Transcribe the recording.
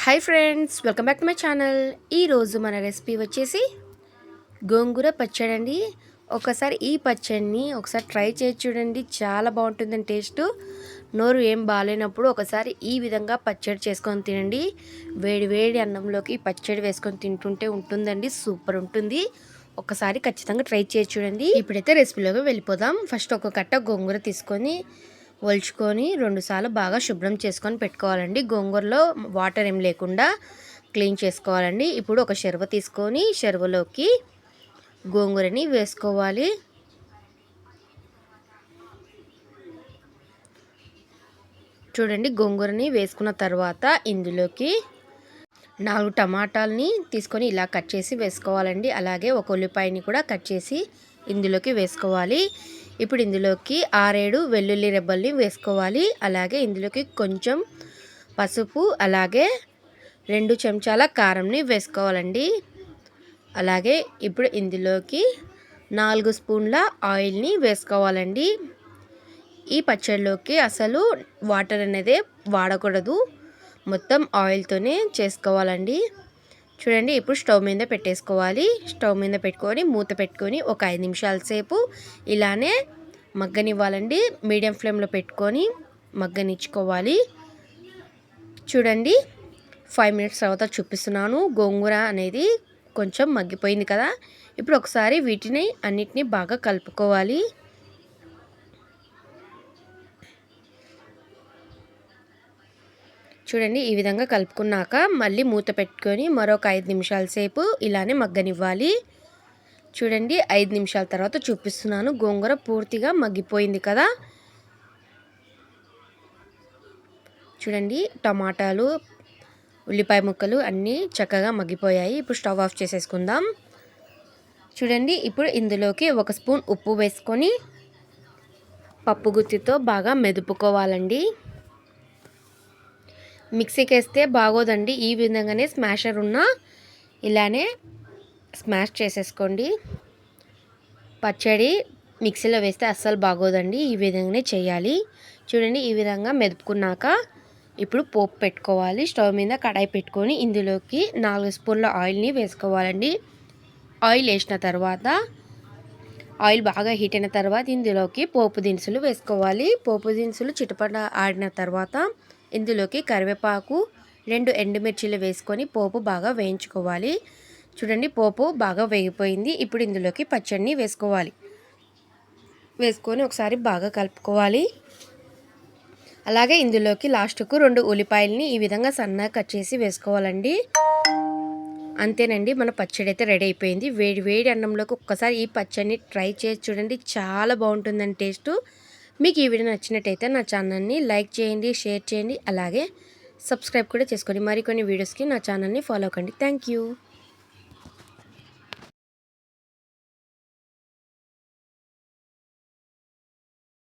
Hi friends, welcome back to my channel. ఈరోజు మన recipe వచ్చేసి గోంగూర పచ్చడి అండి. ఒకసారి ఈ పచ్చడిని ట్రై చేసి చూడండి, చాలా బాగుంటుందండి టేస్ట్. నోరు ఏం బాగాలేనప్పుడు ఒకసారి ఈ విధంగా పచ్చడి చేసుకొని తినండి. వేడి వేడి అన్నంలోకి పచ్చడి వేసుకొని తింటుంటే ఉంటుందండి, సూపర్ ఉంటుంది. ఒకసారి ఖచ్చితంగా ట్రై చేసి చూడండి. ఇప్పుడైతే రెసిపీలోకి వెళ్ళిపోదాం. ఫస్ట్ ఒక కట్ట గోంగూర తీసుకొని ఒలుచుకొని 2 సార్లు బాగా శుభ్రం చేసుకొని పెట్టుకోవాలండి. గోంగూరలో వాటర్ ఏం లేకుండా క్లీన్ చేసుకోవాలండి. ఇప్పుడు ఒక చెరువ తీసుకొని చెరువలోకి గోంగూరని వేసుకోవాలి. చూడండి, గోంగూరని వేసుకున్న తర్వాత ఇందులోకి 4 టమాటాలని తీసుకొని ఇలా కట్ చేసి వేసుకోవాలండి. అలాగే ఒక ఉల్లిపాయని కూడా కట్ చేసి ఇందులోకి వేసుకోవాలి. ఇప్పుడు ఇందులోకి 6-7 వెల్లుల్లి రెబ్బల్ని వేసుకోవాలి. అలాగే ఇందులోకి కొంచెం పసుపు, అలాగే 2 చెంచాల కారంని వేసుకోవాలండి. అలాగే ఇప్పుడు ఇందులోకి 4 స్పూన్ల ఆయిల్ని వేసుకోవాలండి. ఈ పచ్చడిలోకి అసలు వాటర్ అనేది వాడకూడదు, మొత్తం ఆయిల్తోనే చేసుకోవాలండి. చూడండి, ఇప్పుడు స్టవ్ మీద పెట్టేసుకోవాలి. స్టవ్ మీద పెట్టుకొని మూత పెట్టుకొని ఒక 5 నిమిషాల సేపు ఇలానే మగ్గనివ్వాలండి. మీడియం ఫ్లేమ్లో పెట్టుకొని మగ్గనిచ్చుకోవాలి. చూడండి, 5 మినిట్స్ తర్వాత చూపిస్తున్నాను. గోంగూర అనేది కొంచెం మగ్గిపోయింది కదా. ఇప్పుడు ఒకసారి వీటిని అన్నిటినీ బాగా కలుపుకోవాలి. చూడండి, ఈ విధంగా కలుపుకున్నాక మళ్ళీ మూత పెట్టుకొని మరొక 5 నిమిషాల సేపు ఇలానే మగ్గనివ్వాలి. చూడండి, 5 నిమిషాల తర్వాత చూపిస్తున్నాను. గోంగూర పూర్తిగా మగ్గిపోయింది కదా. చూడండి, టమాటాలు, ఉల్లిపాయ ముక్కలు అన్నీ చక్కగా మగ్గిపోయాయి. ఇప్పుడు స్టవ్ ఆఫ్ చేసేసుకుందాం. చూడండి, ఇప్పుడు ఇందులోకి 1 స్పూన్ ఉప్పు వేసుకొని పప్పు గుత్తితో బాగా మెదుపుకోవాలండి. మిక్సీకి వేస్తే బాగోదండి, ఈ విధంగానే స్మాషర్ ఉన్న ఇలానే స్మాష్ చేసేసుకోండి. పచ్చడి మిక్సీలో వేస్తే అస్సలు బాగోదండి, ఈ విధంగానే చేయాలి. చూడండి, ఈ విధంగా మెదుపుకున్నాక ఇప్పుడు పోపు పెట్టుకోవాలి. స్టవ్ మీద కడాయి పెట్టుకొని ఇందులోకి 4 స్పూన్ల ఆయిల్ని వేసుకోవాలండి. ఆయిల్ వేసిన తర్వాత ఆయిల్ బాగా హీట్ అయిన తర్వాత ఇందులోకి పోపు దినుసులు వేసుకోవాలి. పోపు దినుసులు చిటపట ఆడిన తర్వాత ఇందులోకి కరివేపాకు, 2 ఎండుమిర్చీలు వేసుకొని పోపు బాగా వేయించుకోవాలి. చూడండి, పోపు బాగా వేగిపోయింది. ఇప్పుడు ఇందులోకి పచ్చడిని వేసుకోవాలి. వేసుకొని ఒకసారి బాగా కలుపుకోవాలి. అలాగే ఇందులోకి లాస్ట్కు 2 ఉల్లిపాయలని ఈ విధంగా సన్నగా కట్ చేసి వేసుకోవాలండి. అంతేనండి, మన పచ్చడి అయితే రెడీ అయిపోయింది. వేడి వేడి అన్నంలోకి ఒక్కసారి ఈ పచ్చడిని ట్రై చేసి చూడండి, చాలా బాగుంటుందండి టేస్ట్. మీకు ఈ వీడియో నచ్చినట్టయితే నా ఛానల్ని లైక్ చేయండి, షేర్ చేయండి, అలాగే సబ్స్క్రైబ్ కూడా చేసుకోండి. మరికొన్ని వీడియోస్కి నా ఛానల్ని ఫాలో కండి. Thank you.